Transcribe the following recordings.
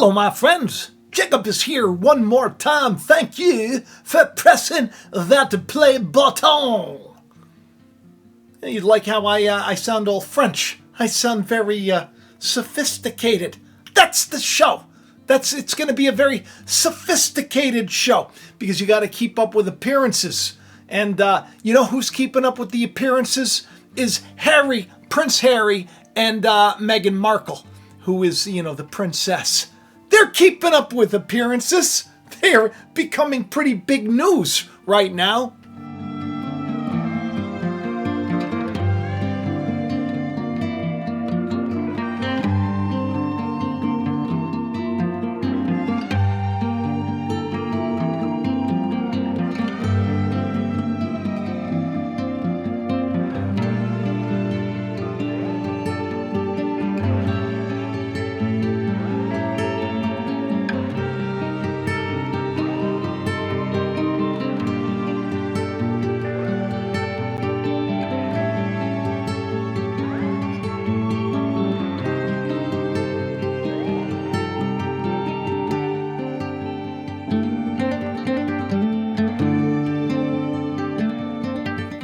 Hello, my friends. Jacob is here one more time. Thank you for pressing that play button. You like how I sound all French? I sound very sophisticated. That's the show. It's going to be a very sophisticated show because you got to keep up with appearances. And you know who's keeping up with the appearances is Harry, Prince Harry, and Meghan Markle, who is, the princess. They're keeping up with appearances. They're becoming pretty big news right now.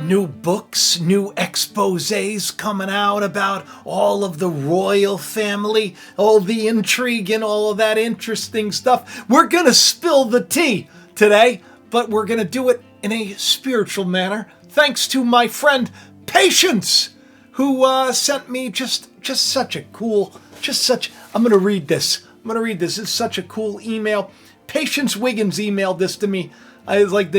New books, new exposés coming out about all of the royal family, all the intrigue and all of that interesting stuff. We're going to spill the tea today, but we're going to do it in a spiritual manner. Thanks to my friend Patience, who sent me just such a cool, I'm going to read this. It's such a cool email. Patience Wiggins emailed this to me. I was like,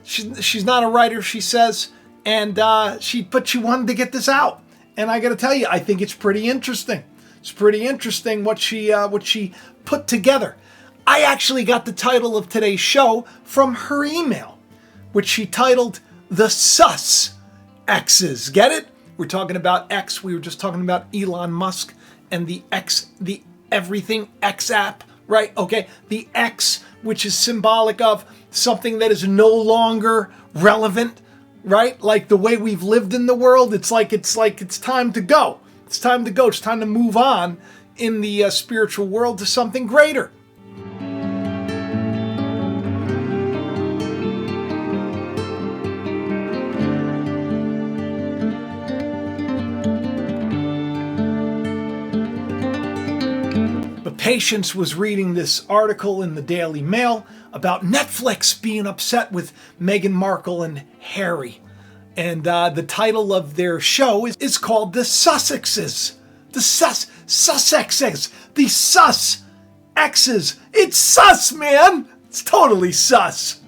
she's not a writer, she says, and but she wanted to get this out. And I got to tell you, I think it's pretty interesting. It's pretty interesting what she put together. I actually got the title of today's show from her email, which she titled "The Sussexes." Get it? We're talking about X. We were just talking about Elon Musk and the everything X app, right? Okay, the X, which is symbolic of something that is no longer relevant, right? Like the way we've lived in the world, it's time to go. It's time to go. It's time to move on in the spiritual world to something greater. Patience was reading this article in the Daily Mail about Netflix being upset with Meghan Markle and Harry. And the title of their show is called The Sussexes. The Sussexes. The Sussexes. It's sus, man. It's totally sus.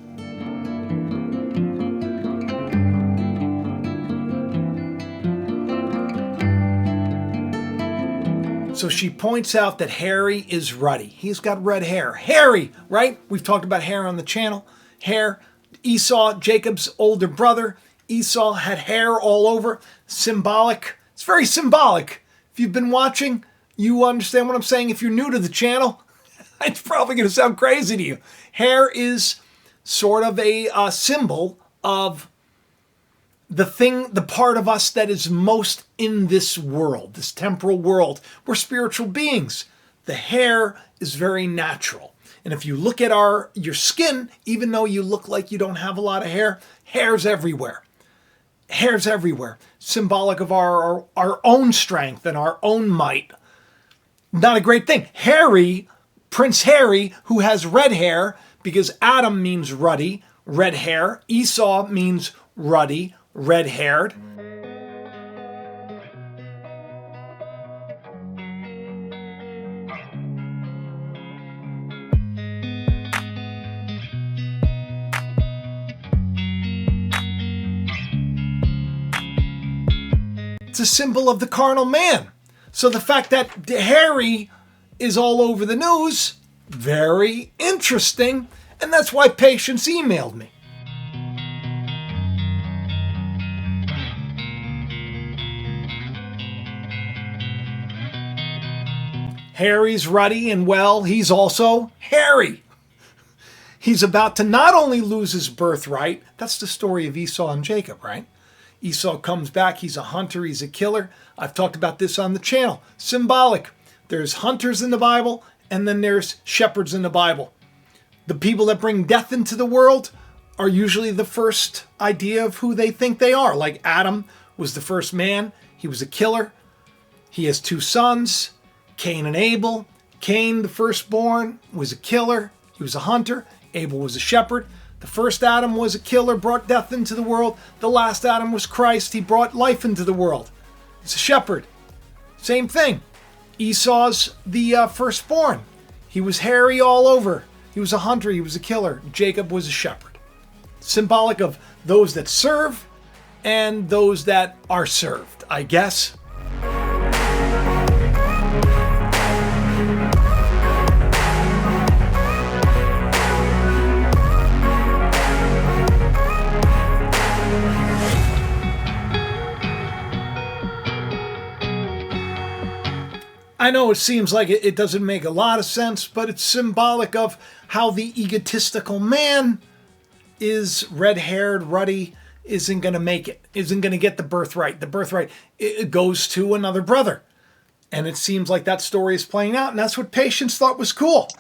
So she points out that Harry is ruddy. He's got red hair. Harry, right? We've talked about hair on the channel. Hair. Esau, Jacob's older brother. Esau had hair all over. Symbolic. It's very symbolic. If you've been watching, you understand what I'm saying. If you're new to the channel, it's probably going to sound crazy to you. Hair is sort of a symbol of the part of us that is most in this world, this temporal world. We're spiritual beings. The hair is very natural. And if you look at your skin, even though you look like you don't have a lot of hair, hair's everywhere. Hair's everywhere. Symbolic of our own strength and our own might. Not a great thing. Harry, Prince Harry, who has red hair, because Adam means ruddy, red hair. Esau means ruddy, red-haired. It's a symbol of the carnal man. So the fact that Harry is all over the news, very interesting, and that's why Patience emailed me. Harry's ruddy, and well, he's also Harry. He's about to not only lose his birthright, that's the story of Esau and Jacob, right? Esau comes back, he's a hunter, he's a killer. I've talked about this on the channel. Symbolic. There's hunters in the Bible, and then there's shepherds in the Bible. The people that bring death into the world are usually the first idea of who they think they are. Like Adam was the first man. He was a killer. He has 2 sons, Cain and Abel. Cain, the firstborn, was a killer. He was a hunter. Abel was a shepherd. The first Adam was a killer, brought death into the world. The last Adam was Christ. He brought life into the world. He's a shepherd. Same thing. Esau's the firstborn. He was hairy all over. He was a hunter. He was a killer. Jacob was a shepherd. Symbolic of those that serve and those that are served, I guess. I know it seems like it doesn't make a lot of sense, but it's symbolic of how the egotistical man is red-haired, ruddy, isn't going to make it, isn't going to get the birthright. The birthright, it goes to another brother. And it seems like that story is playing out, and that's what Patience thought was cool.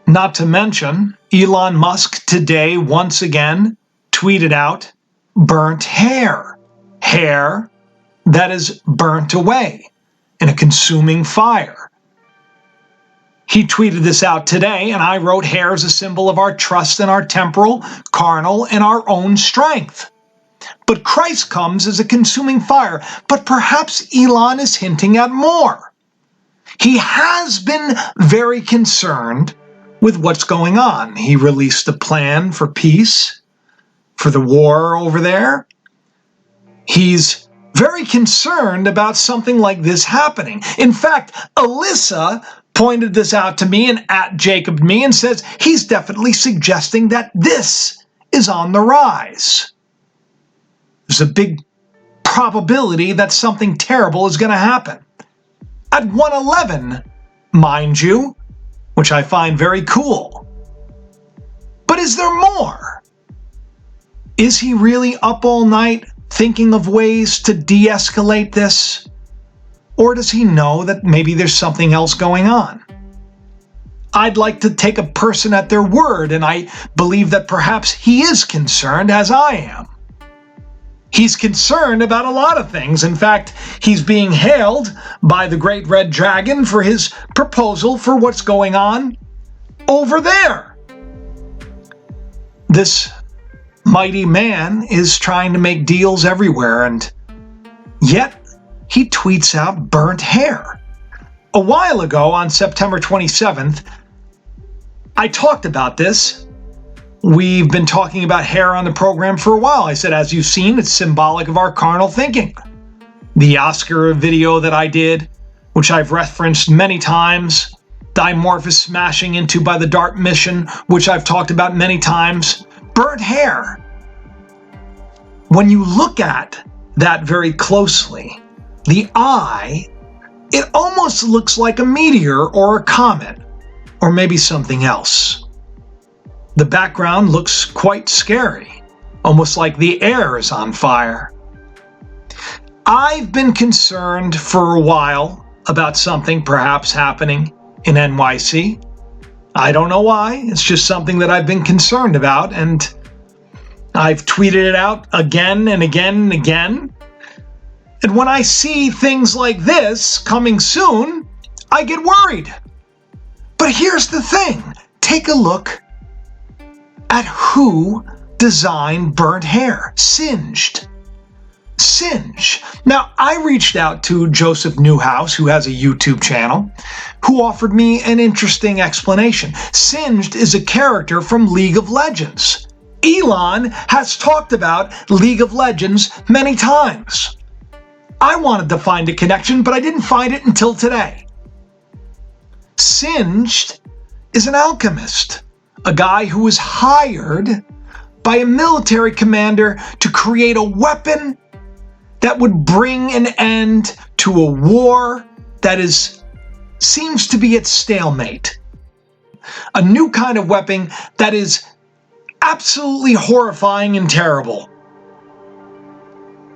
Not to mention, Elon Musk today once again tweeted out burnt hair. Hair that is burnt away in a consuming fire. He tweeted this out today, and I wrote, hair is a symbol of our trust in our temporal, carnal, and our own strength. But Christ comes as a consuming fire, but perhaps Elon is hinting at more. He has been very concerned with what's going on. He released a plan for peace, for the war over there. He's very concerned about something like this happening. In fact, Alyssa pointed this out to me and @Jacobed me and says he's definitely suggesting that this is on the rise. There's a big probability that something terrible is going to happen. At 111, mind you, which I find very cool. But is there more? Is he really up all night thinking of ways to de-escalate this? Or does he know that maybe there's something else going on? I'd like to take a person at their word, and I believe that perhaps he is concerned, as I am. He's concerned about a lot of things. In fact, he's being hailed by the Great Red Dragon for his proposal for what's going on over there. This mighty man is trying to make deals everywhere, and yet he tweets out burnt hair. A while ago, on September 27th, I talked about this. We've been talking about hair on the program for a while. I said, as you've seen, it's symbolic of our carnal thinking. The Oscar video that I did, which I've referenced many times, Dimorphos smashing into by the DART mission, which I've talked about many times, burnt hair. When you look at that very closely, the eye, it almost looks like a meteor or a comet, or maybe something else. The background looks quite scary, almost like the air is on fire. I've been concerned for a while about something perhaps happening in NYC. I don't know why, it's just something that I've been concerned about, and I've tweeted it out again and again and again. And when I see things like this coming soon, I get worried. But here's the thing. Take a look at who designed burnt hair. Singed. Singe. Now, I reached out to Joseph Newhouse, who has a YouTube channel, who offered me an interesting explanation. Singed is a character from League of Legends. Elon has talked about League of Legends many times. I wanted to find a connection, but I didn't find it until today. Singed is an alchemist, a guy who was hired by a military commander to create a weapon that would bring an end to a war that seems to be at stalemate. A new kind of weapon that is absolutely horrifying and terrible.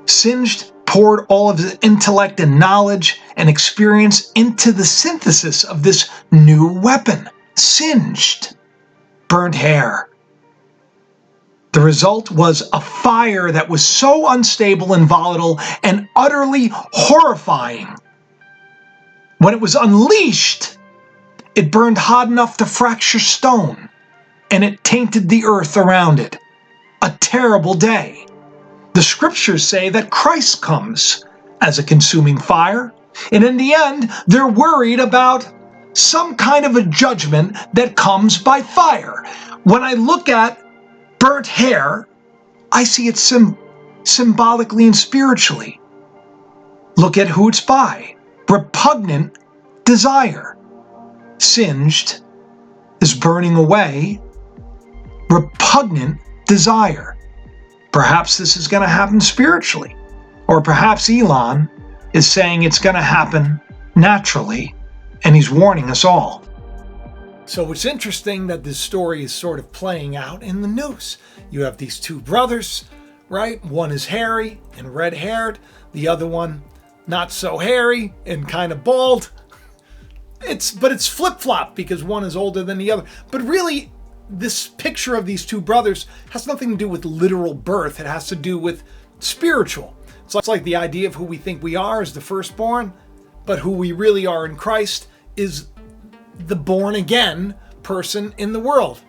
Singed poured all of his intellect and knowledge and experience into the synthesis of this new weapon. Singed, burnt hair. The result was a fire that was so unstable and volatile and utterly horrifying. When it was unleashed, it burned hot enough to fracture stone, and it tainted the earth around it. A terrible day. The scriptures say that Christ comes as a consuming fire, and in the end, they're worried about some kind of a judgment that comes by fire. When I look at burnt hair, I see it symbolically and spiritually. Look at who it's by. Repugnant desire. Singed is burning away. Repugnant desire. Perhaps this is going to happen spiritually. Or perhaps Elon is saying it's going to happen naturally, and he's warning us all. So it's interesting that this story is sort of playing out in the news. You have these two brothers, right? One is hairy and red-haired. The other one, not so hairy and kind of bald. But it's flip-flop because one is older than the other. But really, this picture of these two brothers has nothing to do with literal birth. It has to do with spiritual. It's like the idea of who we think we are is the firstborn, but who we really are in Christ is the born again person in the world.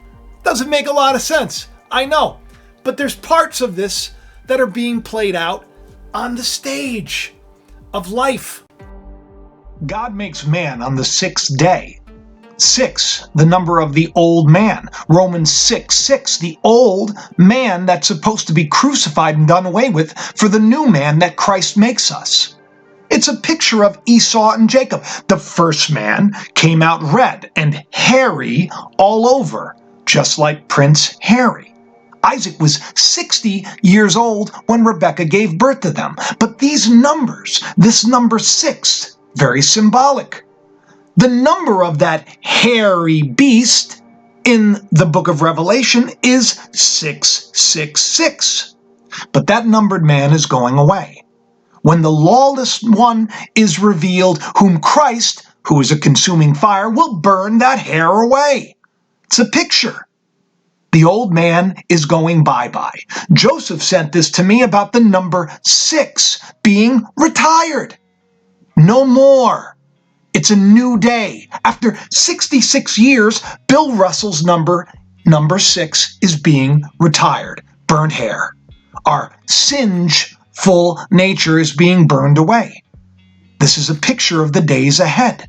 Doesn't make a lot of sense, I know, but there's parts of this that are being played out on the stage of life. God makes man on the sixth day. 6, the number of the old man. Romans 6:6, the old man that's supposed to be crucified and done away with for the new man that Christ makes us. It's a picture of Esau and Jacob. The first man came out red and hairy all over, just like Prince Harry. Isaac was 60 years old when Rebekah gave birth to them. But these numbers, this number 6, very symbolic. The number of that hairy beast in the book of Revelation is 666. But that numbered man is going away. When the lawless one is revealed, whom Christ, who is a consuming fire, will burn that hair away. It's a picture. The old man is going bye-bye. Joseph sent this to me about the number 6 being retired. No more. It's a new day. After 66 years, Bill Russell's number 6 is being retired. Burnt hair. Our singe-full nature is being burned away. This is a picture of the days ahead.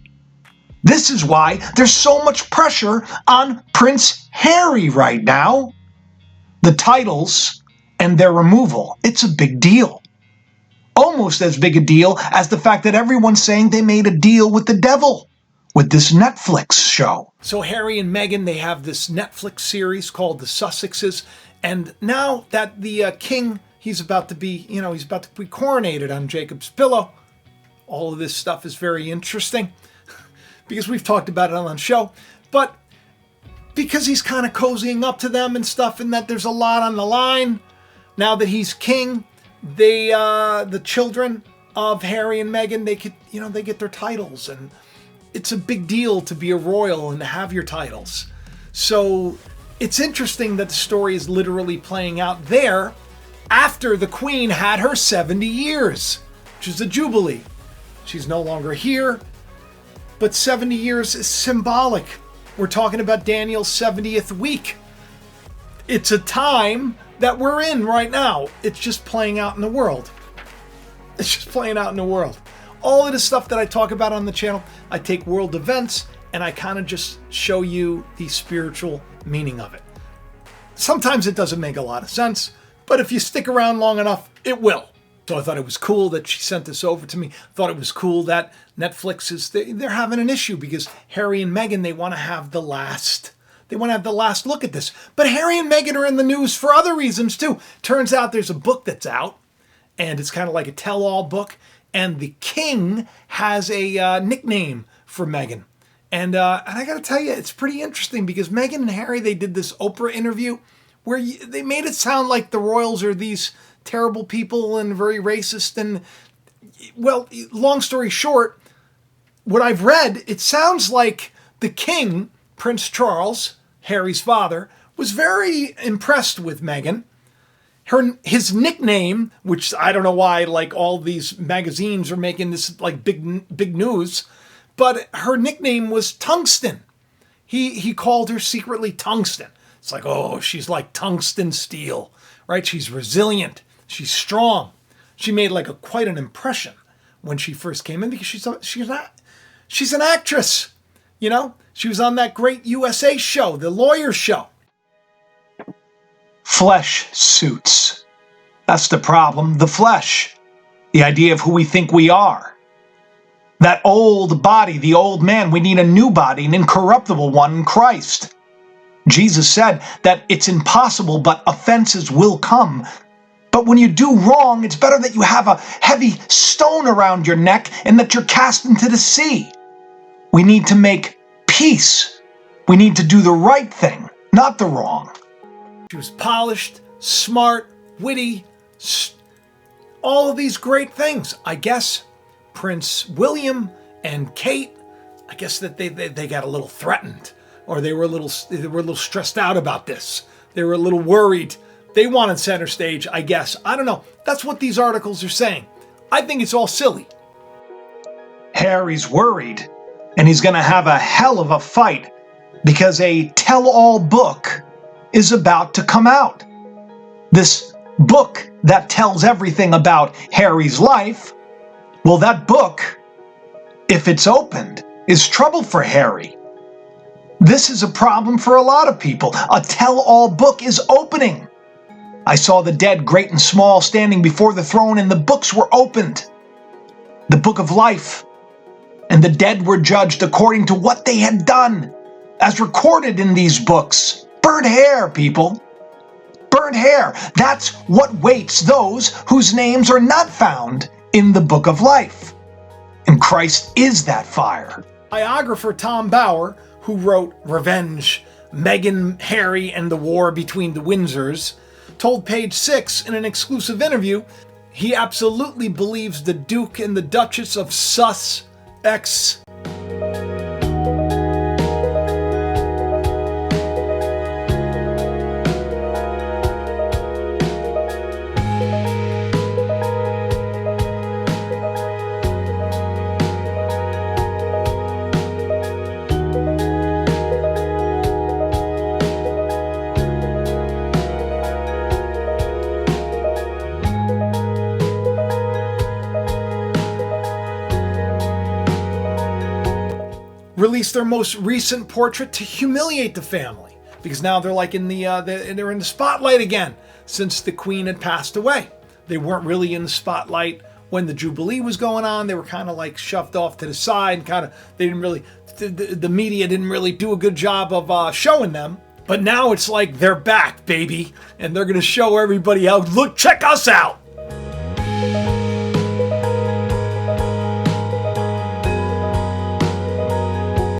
This is why there's so much pressure on Prince Harry right now. The titles and their removal, it's a big deal. Almost as big a deal as the fact that everyone's saying they made a deal with the devil with this Netflix show. So Harry and Meghan, they have this Netflix series called The Sussexes, and now that the king, he's about to be coronated on Jacob's pillow. All of this stuff is very interesting because we've talked about it on the show, but because he's kind of cozying up to them and stuff, and that there's a lot on the line now that he's king. The children of Harry and Meghan, they get their titles, and it's a big deal to be a royal and to have your titles. So it's interesting that the story is literally playing out there after the Queen had her 70 years, which is a jubilee. She's no longer here, but 70 years is symbolic. We're talking about Daniel's 70th week. It's a time that we're in right now. It's just playing out in the world. It's just playing out in the world. All of the stuff that I talk about on the channel, I take world events and I kind of just show you the spiritual meaning of it. Sometimes it doesn't make a lot of sense, but if you stick around long enough, it will. So I thought it was cool that she sent this over to me. I thought it was cool that Netflix they're having an issue because Harry and Meghan, they want to have the last look at this. But Harry and Meghan are in the news for other reasons too. Turns out there's a book that's out, and it's kind of like a tell-all book, and the king has a nickname for Meghan. And I got to tell you, it's pretty interesting because Meghan and Harry, they did this Oprah interview where they made it sound like the royals are these terrible people and very racist, and well, long story short, what I've read, it sounds like the king, Prince Charles, Harry's father, was very impressed with Meghan. His nickname, which I don't know why, like all these magazines are making this like big news, but her nickname was Tungsten. He called her secretly Tungsten. It's like, oh, she's like tungsten steel, right? She's resilient. She's strong. She made like quite an impression when she first came in because she's an actress, you know? She was on that great USA show, the lawyer show. Flesh suits. That's the problem. The flesh. The idea of who we think we are. That old body, the old man, we need a new body, an incorruptible one in Christ. Jesus said that it's impossible, but offenses will come. But when you do wrong, it's better that you have a heavy stone around your neck and that you're cast into the sea. We need to make peace. We need to do the right thing, not the wrong. She was polished, smart, witty, all of these great things. I guess Prince William and Kate, I guess that they got a little threatened, or they were a little stressed out about this. They were a little worried. They wanted center stage, I guess. I don't know. That's what these articles are saying. I think it's all silly. Harry's worried, and he's going to have a hell of a fight because a tell-all book is about to come out. This book that tells everything about Harry's life, well, that book, if it's opened, is trouble for Harry. This is a problem for a lot of people. A tell-all book is opening. I saw the dead, great and small, standing before the throne, and the books were opened. The book of life. And the dead were judged according to what they had done, as recorded in these books. Burnt hair, people. Burnt hair. That's what waits those whose names are not found in the book of life. And Christ is that fire. Biographer Tom Bauer, who wrote Revenge, Meghan, Harry, and the War Between the Windsors, told Page Six in an exclusive interview he absolutely believes the Duke and the Duchess of Sussex released their most recent portrait to humiliate the family, because now they're like they're in the spotlight again since the Queen had passed away. They weren't really in the spotlight when the Jubilee was going on. They were kind of like shoved off to the side, they didn't really, the media didn't really do a good job of showing them. But now it's like they're back, baby, and they're gonna show everybody out. Look, check us out.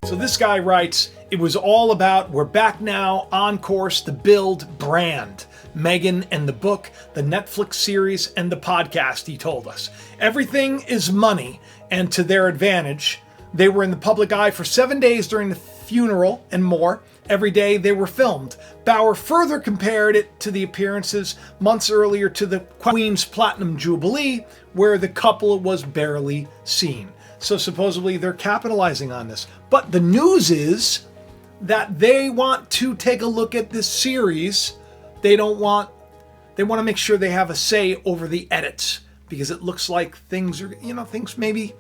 So this guy writes, it was all about, we're back now, on course to build brand. Meghan and the book, the Netflix series, and the podcast, he told us. Everything is money, and to their advantage. They were in the public eye for 7 days during the funeral and more. Every day they were filmed. Bauer further compared it to the appearances months earlier to the Queen's Platinum Jubilee, where the couple was barely seen. So supposedly they're capitalizing on this. But the news is that they want to take a look at this series. They want to make sure they have a say over the edits, because it looks like things maybe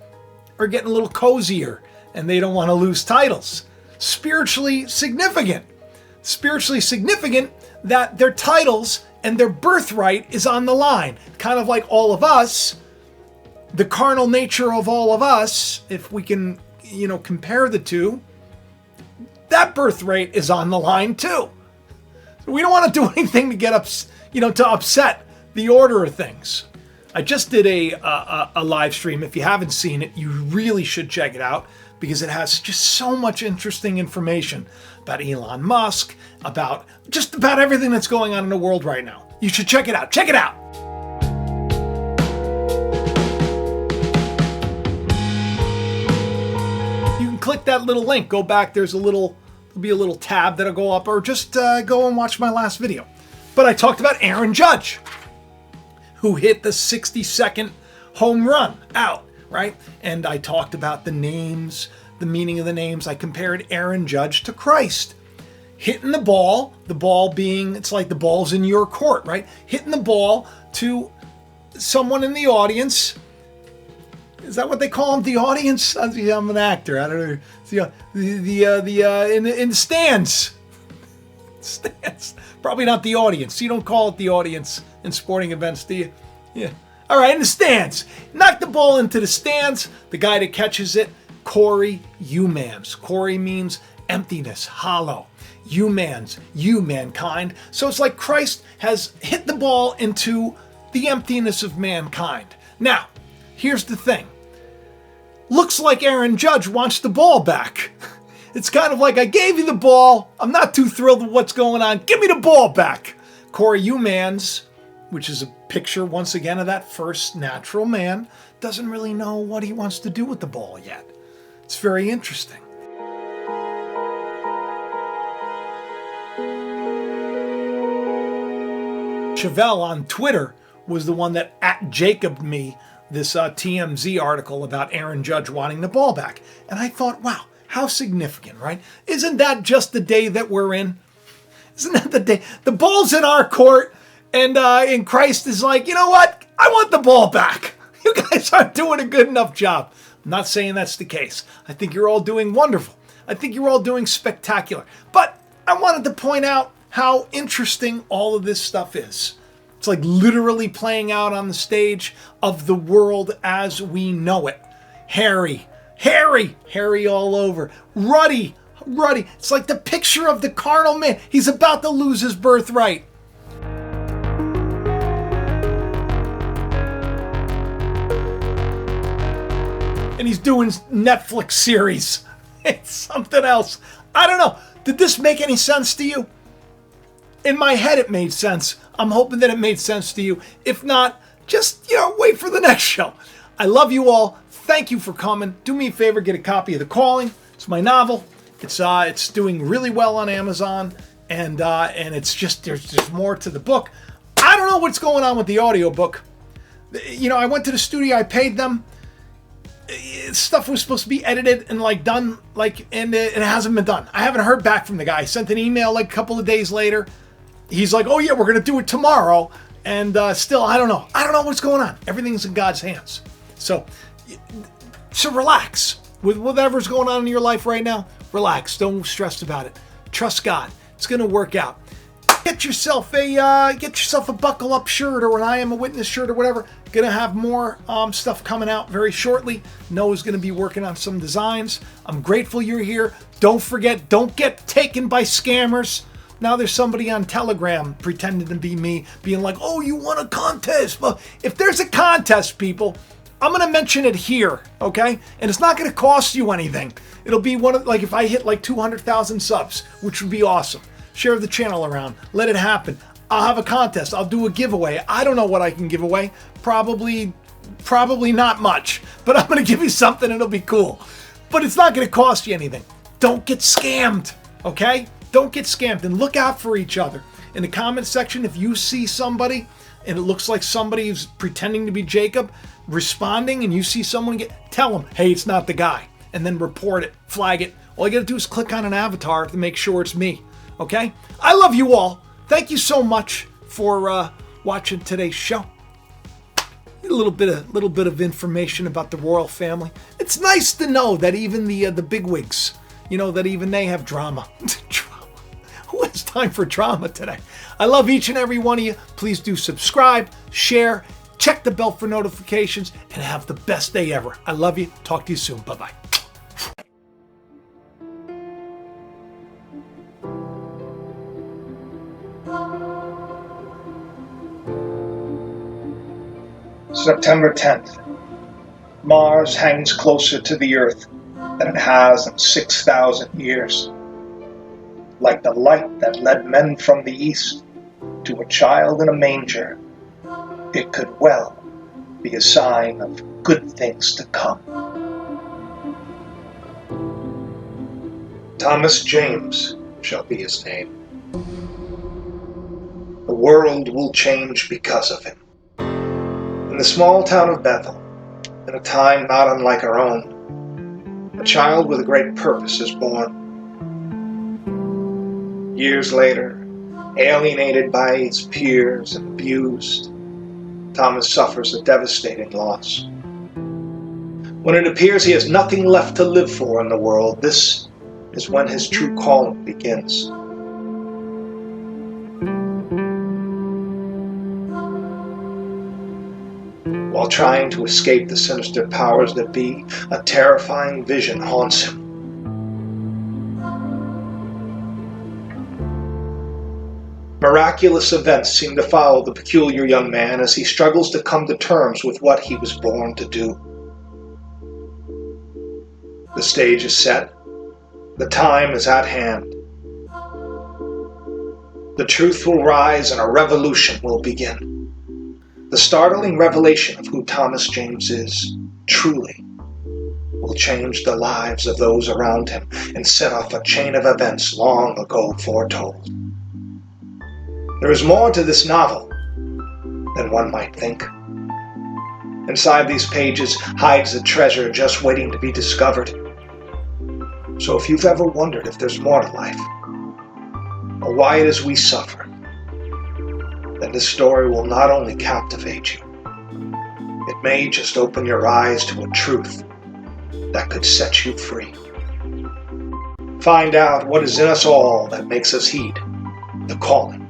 are getting a little cozier and they don't want to lose titles. Spiritually significant that their titles and their birthright is on the line. Kind of like all of us. The carnal nature of all of us, if we can, compare the two, that birthright is on the line too. We don't want to do anything to get to upset the order of things. I just did a live stream. If you haven't seen it, you really should check it out, because it has just so much interesting information about Elon Musk, about everything that's going on in the world right now. You should check it out. Check it out. that little link. Go back. There'll be a little tab that'll go up, or just go and watch my last video. But I talked about Aaron Judge, who hit the 60-second home run out, right? And I talked about the names, the meaning of the names. I compared Aaron Judge to Christ. Hitting the ball being, it's like the ball's in your court, right? Hitting the ball to someone in the audience. Is that what they call him? The audience? I'm an actor. I don't know. In the stands. Stands. Probably not the audience. You don't call it the audience in sporting events, do you? Yeah. All right, in the stands. Knock the ball into the stands. The guy that catches it, Corey Humans. Corey means emptiness, hollow. Humans, you, mankind. So it's like Christ has hit the ball into the emptiness of mankind. Now, here's the thing. Looks like Aaron Judge wants the ball back. It's kind of like, I gave you the ball. I'm not too thrilled with what's going on. Give me the ball back. Corey Humans, which is a picture, once again, of that first natural man, doesn't really know what he wants to do with the ball yet. It's very interesting. Chevelle on Twitter was the one that @Jacob'd me this TMZ article about Aaron Judge wanting the ball back. And I thought, wow, how significant, right? Isn't that just the day that we're in? Isn't that the day? The ball's in our court, and Christ is like, you know what? I want the ball back. You guys aren't doing a good enough job. I'm not saying that's the case. I think you're all doing wonderful. I think you're all doing spectacular. But I wanted to point out how interesting all of this stuff is. It's like literally playing out on the stage of the world as we know it. Hairy all over. Ruddy. It's like the picture of the carnal man. He's about to lose his birthright. And he's doing Netflix series. It's something else. I don't know. Did this make any sense to you? In my head, it made sense. I'm hoping that it made sense to you. If not, just, wait for the next show. I love you all. Thank you for coming. Do me a favor, get a copy of The Calling. It's my novel. It's doing really well on Amazon, and it's just, there's more to the book. I don't know what's going on with the audiobook. I went to the studio, I paid them. Stuff was supposed to be edited and done, and it hasn't been done. I haven't heard back from the guy. I sent an email a couple of days later. He's like, oh yeah, we're going to do it tomorrow. And still, I don't know. I don't know what's going on. Everything's in God's hands. So relax. With whatever's going on in your life right now, relax. Don't stress about it. Trust God. It's going to work out. Get yourself a buckle up shirt or an I Am a Witness shirt or whatever. Gonna have more stuff coming out very shortly. Noah's gonna be working on some designs. I'm grateful you're here. Don't forget, don't get taken by scammers. Now there's somebody on Telegram pretending to be me, being like, oh, you won a contest. But if there's a contest, people, I'm gonna mention it here, okay? And it's not gonna cost you anything. It'll be if I hit 200,000 subs, which would be awesome. Share the channel around. Let it happen. I'll have a contest. I'll do a giveaway. I don't know what I can give away. Probably not much. But I'm going to give you something. It'll be cool. But it's not going to cost you anything. Don't get scammed. Okay? Don't get scammed. And look out for each other. In the comment section, if you see somebody and it looks like somebody who's pretending to be Jacob responding, and you see someone, tell them, hey, it's not the guy. And then report it. Flag it. All you got to do is click on an avatar to make sure it's me. Okay? I love you all. Thank you so much for watching today's show. A little bit of information about the royal family. It's nice to know that even the bigwigs, that even they have drama. Drama. Who has time for drama today? I love each and every one of you. Please do subscribe, share, check the bell for notifications, and have the best day ever. I love you. Talk to you soon. Bye-bye. September 10th. Mars hangs closer to the Earth than it has in 6,000 years. Like the light that led men from the East to a child in a manger, it could well be a sign of good things to come. Thomas James shall be his name. The world will change because of him. In the small town of Bethel, in a time not unlike our own, a child with a great purpose is born. Years later, alienated by his peers and abused, Thomas suffers a devastating loss. When it appears he has nothing left to live for in the world, this is when his true calling begins. While trying to escape the sinister powers that be, a terrifying vision haunts him. Miraculous events seem to follow the peculiar young man as he struggles to come to terms with what he was born to do. The stage is set. The time is at hand. The truth will rise and a revolution will begin. The startling revelation of who Thomas James is, truly, will change the lives of those around him and set off a chain of events long ago foretold. There is more to this novel than one might think. Inside these pages hides a treasure just waiting to be discovered. So if you've ever wondered if there's more to life, or why it is we suffer, then this story will not only captivate you, it may just open your eyes to a truth that could set you free. Find out what is in us all that makes us heed the calling